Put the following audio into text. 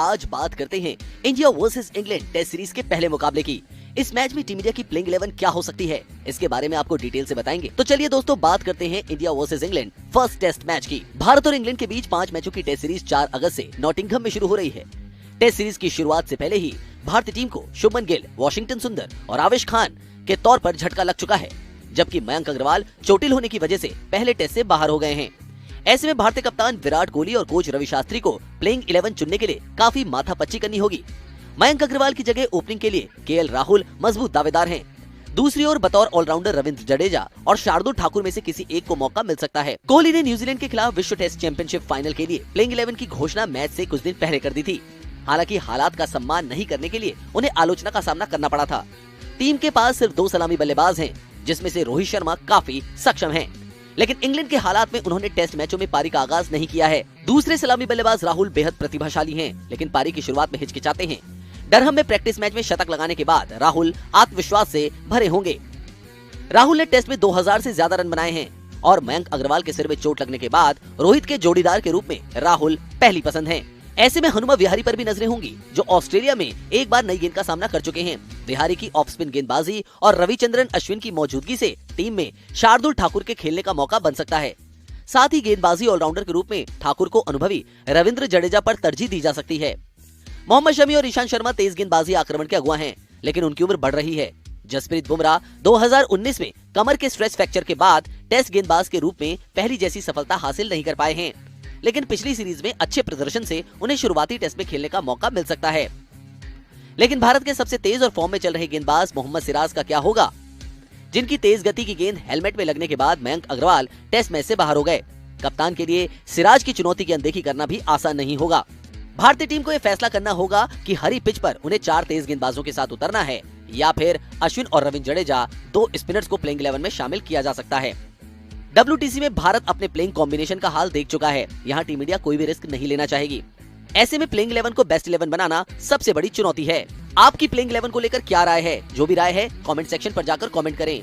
आज बात करते हैं India versus England test series के पहले मुकाबले की। इस मैच में टीम इंडिया की प्लेइंग 11 क्या हो सकती है, इसके बारे में आपको डिटेल से बताएंगे। तो चलिए दोस्तों बात करते हैं India versus England first test match की। भारत और इंग्लैंड के बीच 5 मैचों की टेस्ट सीरीज 4 अगस्त से नॉटिंघम में शुरू हो रही है। टेस्ट सीरीज की शुरुआत से पहले ही भारतीय टीम को शुभमन गिल, वाशिंगटन सुंदर और आवेश खान के तौर पर झटका लग चुका है, जबकि मयंक अग्रवाल चोटिल होने की वजह से पहले टेस्ट से बाहर हो गए हैं। ऐसे में भारतीय कप्तान विराट कोहली और कोच रवि शास्त्री को प्लेइंग 11 चुनने के लिए काफी माथापच्ची करनी होगी। मयंक अग्रवाल की जगह ओपनिंग के लिए केएल राहुल मजबूत दावेदार हैं। दूसरी ओर बतौर ऑलराउंडर रविंद्र जडेजा और शार्दुल ठाकुर में से किसी एक को मौका मिल सकता है। कोहली ने न्यूजीलैंड के खिलाफ विश्व टेस्ट चैंपियनशिप फाइनल के लिए प्लेइंग 11 की घोषणा मैच से कुछ दिन पहले कर दी थी। हालांकि हालात का सम्मान नहीं करने के लिए उन्हें आलोचना का सामना करना पड़ा था। टीम के पास सिर्फ 2 सलामी बल्लेबाज हैं, जिसमें से रोहित शर्मा काफी सक्षम हैं। लेकिन इंग्लैंड के हालात में उन्होंने टेस्ट मैचों में पारी का आगाज नहीं किया है। दूसरे सलामी बल्लेबाज राहुल बेहद प्रतिभाशाली हैं, लेकिन पारी की शुरुआत में हिचकिचाते हैं। डरहम में प्रैक्टिस मैच में शतक लगाने के बाद राहुल आत्मविश्वास से भरे होंगे। राहुल ने टेस्ट में 2000 से ज्यादा रन बनाए हैं और मयंक अग्रवाल के सिर में चोट लगने के बाद रोहित के जोड़ीदार के रूप में राहुल पहली पसंद हैं। ऐसे में हनुमा विहारी पर भी नजरें होंगी, जो ऑस्ट्रेलिया में एक बार नई गेंद का सामना कर चुके हैं। विहारी की ऑफ स्पिन गेंदबाजी और रविचंद्रन अश्विन की मौजूदगी से टीम में शार्दुल ठाकुर के खेलने का मौका बन सकता है। साथ ही गेंदबाजी ऑलराउंडर के रूप में ठाकुर को अनुभवी रविंद्र जडेजा पर तरजीह दी जा सकती है। मोहम्मद शमी और ईशांत शर्मा तेज गेंदबाजी आक्रमण के अगुवा हैं, लेकिन उनकी उम्र बढ़ रही है। जसप्रीत बुमराह 2019 में कमर के स्ट्रेच फ्रैक्चर के बाद टेस्ट गेंदबाज के रूप में पहली जैसी सफलता हासिल नहीं कर पाए हैं, लेकिन पिछली सीरीज में अच्छे प्रदर्शन से उन्हें शुरुआती टेस्ट में खेलने का मौका मिल सकता है। लेकिन भारत के सबसे तेज और फॉर्म में चल रहे गेंदबाज मोहम्मद सिराज का क्या होगा, जिनकी तेज गति की गेंद हेलमेट में लगने के बाद मयंक अग्रवाल टेस्ट मैच से बाहर हो गए। कप्तान के लिए सिराज की चुनौती की अनदेखी करना भी आसान नहीं होगा। भारतीय टीम को यह फैसला करना होगा कि हरी पिच पर उन्हें 4 तेज गेंदबाजों के साथ उतरना है या फिर अश्विन और रविंद्र जडेजा 2 स्पिनर्स को प्लेइंग 11 में शामिल किया जा सकता है। WTC में भारत अपने प्लेइंग कॉम्बिनेशन का हाल देख चुका है। यहाँ टीम इंडिया कोई भी रिस्क नहीं लेना चाहेगी। ऐसे में प्लेइंग 11 को बेस्ट 11 बनाना सबसे बड़ी चुनौती है। आपकी प्लेइंग 11 को लेकर क्या राय है? जो भी राय है कमेंट सेक्शन पर जाकर कमेंट करें।